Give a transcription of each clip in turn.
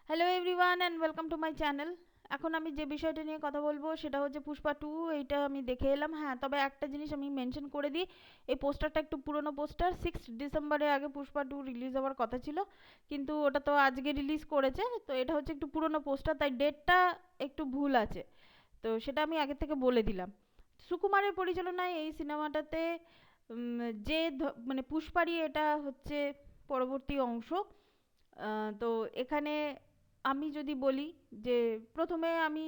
Hello everyone and welcome to my channel. এখন আমি যে বিষয়টা নিয়ে কথা বলবো সেটা হচ্ছে পুষ্পা টু। এইটা আমি দেখে এলাম। হ্যাঁ, তবে একটা জিনিস আমি মেনশন করে দিই, এই পোস্টারটা একটু পুরনো পোস্টার। 6 ডিসেম্বরে আগে পুষ্পা টু রিলিজ হওয়ার কথা ছিল, কিন্তু ওটা তো আজকে রিলিজ করেছে। তো এটা হচ্ছে একটু পুরনো পোস্টার, তাই ডেটটা একটু ভুল আছে। তো সেটা আমি আগে থেকে বলে দিলাম। সুকুমারের পরিচালনায় এই সিনেমাটাতে যে মানে পুষ্পারই এটা হচ্ছে পরবর্তী অংশ। তো এখানে আমি যদি বলি যে প্রথমে আমি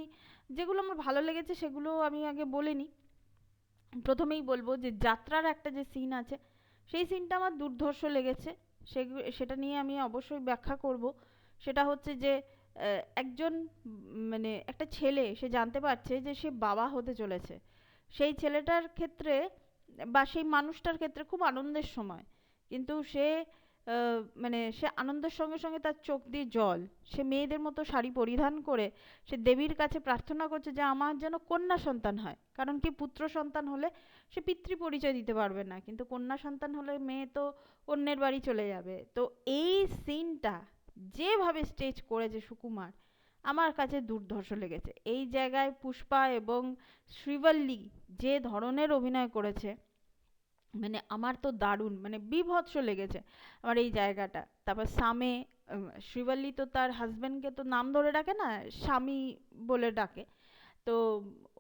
যেগুলো আমার ভালো লেগেছে সেগুলো আমি আগে বলে নিই। প্রথমেই বলবো যে যাত্রার একটা যে সিন আছে, সেই সিনটা আমার দুর্ধর্ষ লেগেছে। সেটা নিয়ে আমি অবশ্যই ব্যাখ্যা করব। সেটা হচ্ছে যে একজন মানে একটা ছেলে সে জানতে পারছে যে সে বাবা হতে চলেছে। সেই ছেলেটার ক্ষেত্রে বা সেই মানুষটার ক্ষেত্রে খুব আনন্দের সময়, কিন্তু সে মানে সে আনন্দের সঙ্গে সঙ্গে তার চোখ দিয়ে জল। সে মেয়েদের মতো শাড়ি পরিধান করে সে দেবীর কাছে প্রার্থনা করছে যে আমার যেন কন্যা সন্তান হয়। কারণ কি, পুত্র সন্তান হলে সে পিতৃ পরিচয় দিতে পারবে না, কিন্তু কন্যা সন্তান হলে মেয়ে তো অন্যের বাড়ি চলে যাবে। তো এই সিনটা যেভাবে স্টেজ করেছে সুকুমার, আমার কাছে দুর্ধর্ষ লেগেছে। এই জায়গায় পুষ্পা এবং শ্রীবল্লী যে ধরনের অভিনয় করেছে, মানে আমার তো দারুণ, মানে বীভৎস লেগেছে আমার এই জায়গাটা। তারপর সামে শ্রীবল্লী তো তার হাজবেন্ডকে তো নাম ধরে ডাকে না, স্বামী বলে ডাকে। তো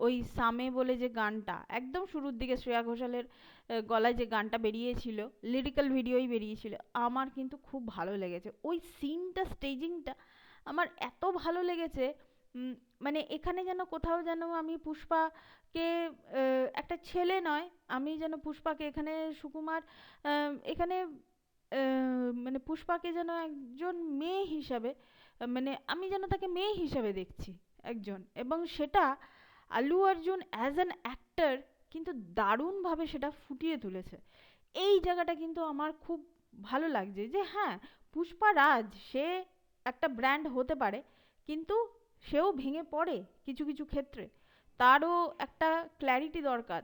ওই সামে বলে যে গানটা একদম শুরুর দিকে শ্রেয়া ঘোষালের গলায় যে গানটা বেরিয়েছিল, লিরিক্যাল ভিডিওই বেরিয়েছিল, আমার কিন্তু খুব ভালো লেগেছে ওই সিনটা, স্টেজিংটা আমার এত ভালো লেগেছে। উম, মানে এখানে যেন কোথাও যেন আমি পুষ্পাকে একটা ছেলে নয়, আমি যেন পুষ্পাকে এখানে সুকুমার এখানে মানে পুষ্পাকে যেন একজন মেয়ে হিসাবে, মানে আমি যেন তাকে মেয়ে হিসাবে দেখছি একজন। এবং সেটা Allu Arjun as an actor কিন্তু দারুণভাবে সেটা ফুটিয়ে তুলেছে। এই জায়গাটা কিন্তু আমার খুব ভালো লাগছে যে হ্যাঁ, পুষ্পা রাজ সে একটা ব্র্যান্ড হতে পারে, কিন্তু সেও ভেঙে পড়ে কিছু কিছু ক্ষেত্রে। তারও একটা ক্ল্যারিটি দরকার,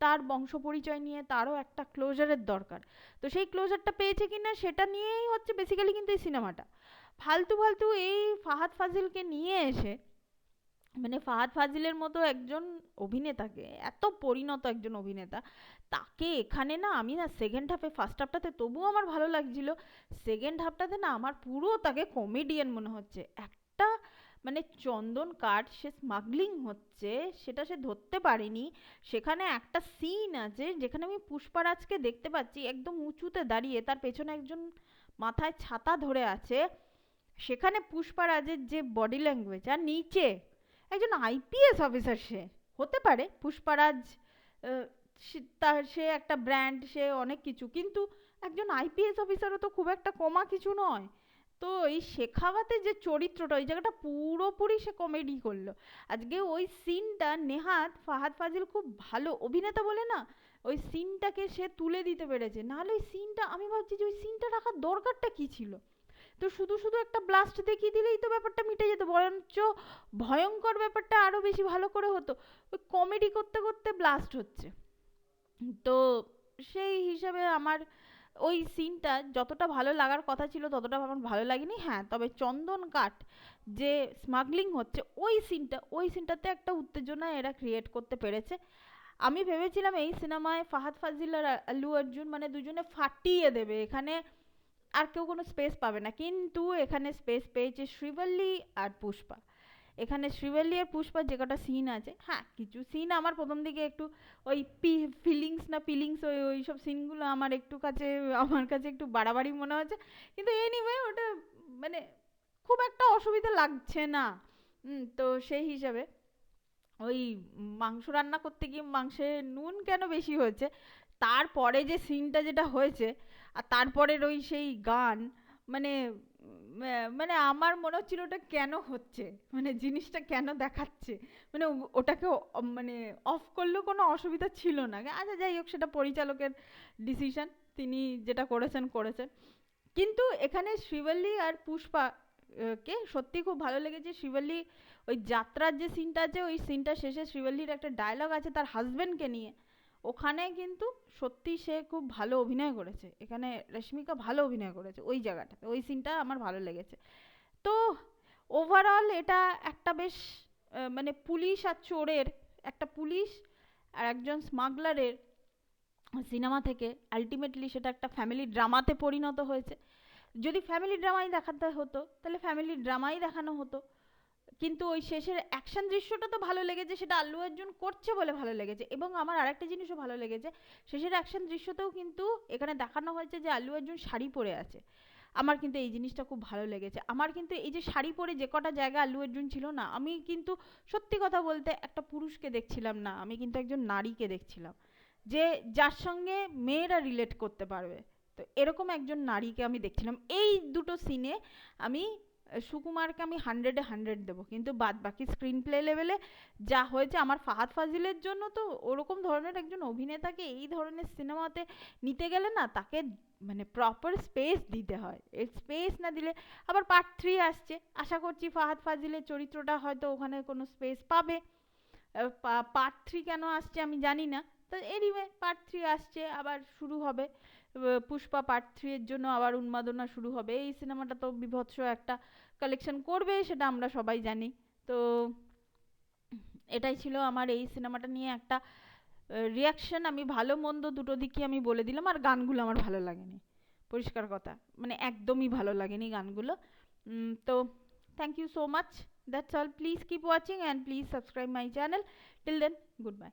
তার বংশ পরিচয় নিয়ে তারও একটা ক্লোজারের দরকার। তো সেই ক্লোজারটা পেয়েছে কিনা সেটা নিয়েই হচ্ছে বেসিক্যালি কিন্তু এই সিনেমাটা। ফালতু ফালতু এই ফাহাদ ফাজিলকে নিয়ে এসে, মানে ফাহাদ ফাজিলের মতো একজন অভিনেতাকে, এত পরিণত একজন অভিনেতা, তাকে এখানে না, আমি না সেকেন্ড হাফে, ফার্স্ট হাফটাতে তবুও আমার ভালো লাগছিল, সেকেন্ড হাফটাতে না আমার পুরো তাকে কমেডিয়ান মনে হচ্ছে। একটা মানে চন্দন কাঠ সে স্মাগলিং হচ্ছে, সেটা সে ধরতে পারেনি। সেখানে একটা সিন আছে যেখানে আমি পুষ্পারাজকে দেখতে পাচ্ছি একদম উঁচুতে দাঁড়িয়ে, তার পেছনে একজন মাথায় ছাতা ধরে আছে। সেখানে পুষ্পারাজের যে বডি ল্যাঙ্গুয়েজ, আর নিচে একজন আইপিএস অফিসার সে হতে পারে পুষ্পারাজ, তার সে একটা ব্র্যান্ড, সে অনেক কিছু, কিন্তু একজন আইপিএস অফিসারও তো খুব একটা কমা কিছু নয়। তো এই শেখাওয়াতে যে চরিত্রটা, ওই জায়গাটা পুরোপুরি সে কমেডি করলো। আজকে ওই সিনটা নেহাত ফাহাদ ফাজিল খুব ভালো অভিনেতা বলে না, ওই সিনটাকে সে তুলে দিতে পেরেছে। নাহলে ওই সিনটা, আমি ভাবছি যে ওই সিনটা রাখার দরকারটা কি ছিল। তো শুধু শুধু একটা ব্লাস্ট দেখিয়ে দিলেই তো ব্যাপারটা মিটে যেত, বরঞ্চ ভয়ঙ্কর ব্যাপারটা আরো বেশি ভালো করে হতো। ওই কমেডি করতে করতে ব্লাস্ট হচ্ছে। তো সেই হিসাবে আমার ওই সিনটা যতটা ভালো লাগার কথা ছিল ততটা আমার ভালো লাগেনি। হ্যাঁ, তবে চন্দন কাঠ যে স্মাগলিং হচ্ছে ওই সিনটাতে একটা উত্তেজনা এরা ক্রিয়েট করতে পেরেছে। আমি ভেবেছিলাম এই সিনেমায় ফাহাদ ফাজিল আর আল্লু অর্জুন মানে দুজনে ফাটিয়ে দেবে, এখানে আর কেউ কোনো স্পেস পাবে না, কিন্তু এখানে স্পেস পেয়েছে শ্রীবল্লী আর পুষ্পা। এখানে শ্রীবল্লী আর পুষ্পার যে কটা সিন আছে, হ্যাঁ কিছু সিন আমার প্রথম দিকে একটু ওই ফিলিংস না ফিলিংস, ওই সব সিনগুলো আমার কাছে একটু বাড়াবাড়ি মনে হচ্ছে, কিন্তু এনিওয়ে ওটা মানে খুব একটা অসুবিধা লাগছে না। তো সেই হিসাবে ওই মাংস রান্না করতে গিয়ে মাংসে নুন কেন বেশি হয়েছে, তারপরে যে সিনটা যেটা হয়েছে, আর তারপরের ওই সেই গান, মানে মানে আমার মনে হচ্ছিল ওটা কেন হচ্ছে, মানে জিনিসটা কেন দেখাচ্ছে, মানে ওটাকে মানে অফ করলেও কোনো অসুবিধা ছিল না। আচ্ছা যাই হোক, সেটা পরিচালকের ডিসিশন, তিনি যেটা করেছেন করেছেন। কিন্তু এখানে শ্রীবল্লী আর পুষ্পা কে সত্যি খুব ভালো লেগেছে। শ্রীবল্লী ওই যাত্রার যে সিনটা আছে, ওই সিনটা শেষে শ্রীবল্লীর একটা ডায়লগ আছে তার হাজবেন্ডকে নিয়ে, ওখানে কিন্তু সত্যি সে খুব ভালো অভিনয় করেছে। এখানে রশ্মিকা ভালো অভিনয় করেছে ওই জায়গাটাতে, ওই সিনটা আমার ভালো লেগেছে। তো ওভারঅল এটা একটা বেশ মানে পুলিশ আর চোরের, একটা পুলিশ আর একজন স্মাগলারের সিনেমা থেকে আলটিমেটলি সেটা একটা ফ্যামিলি ড্রামাতে পরিণত হয়েছে। যদি ফ্যামিলি ড্রামাই দেখাতে হতো তাহলে ফ্যামিলি ড্রামাই দেখানো হতো, কিন্তু ওই শেষের অ্যাকশন দৃশ্যটা তো ভালো লেগেছে, সেটা আল্লু অর্জুন করছে বলে ভালো লেগেছে। এবং আমার আরেকটা জিনিসও ভালো লেগেছে, শেষের অ্যাকশন দৃশ্যতেও কিন্তু এখানে দেখানো হয়েছে যে আল্লু অর্জুন শাড়ি পরে আছে। আমার কিন্তু এই জিনিসটা খুব ভালো লেগেছে। আমার কিন্তু এই যে শাড়ি পরে যে কটা জায়গা আল্লু অর্জুন ছিল না, আমি কিন্তু সত্যি কথা বলতে একটা পুরুষকে দেখছিলাম না, আমি কিন্তু একজন নারীকে দেখছিলাম, যে যার সঙ্গে মেয়েরা রিলেট করতে পারবে। তো এরকম একজন নারীকে আমি দেখছিলাম এই দুটো সিনে। আমি সুকুমারকে আমি 100-এ 100 দেবো, কিন্তু বাদ বাকি স্ক্রিন প্লে লেভেলে যা হয়েছে, আমার ফাহাদ ফাজিলের জন্য তো ওরকম ধরনের একজন অভিনেতাকে এই ধরনের সিনেমাতে নিতে গেলে না, তাকে মানে প্রপার স্পেস দিতে হয়। এই স্পেস না দিলে, আবার পার্ট 3 আসছে, আশা করছি ফাহাদ ফাজিলের চরিত্রটা হয়তো ওখানে কোনো স্পেস পাবে। পার্ট 3 কেন আসছে আমি জানি না, তো এনিওয়ে পার্ট 3 আসছে, আবার শুরু হবে পুষ্পা পার্ট 3 এর জন্য আবার উন্মাদনা শুরু হবে। এই সিনেমাটা তো বিভৎস একটা কালেকশন করবে, সেটা আমরা সবাই জানি। তো এটাই ছিল আমার এই সিনেমাটা নিয়ে একটা রিয়াকশন। আমি ভালো মন্দ দুটো দিকই আমি বলে দিলাম। আর গানগুলো আমার ভালো লাগেনি, পরিষ্কার কথা, মানে একদমই ভালো লাগেনি গানগুলো। তো thank you so much, that's all. Please keep watching and please subscribe my channel. Till then, good by.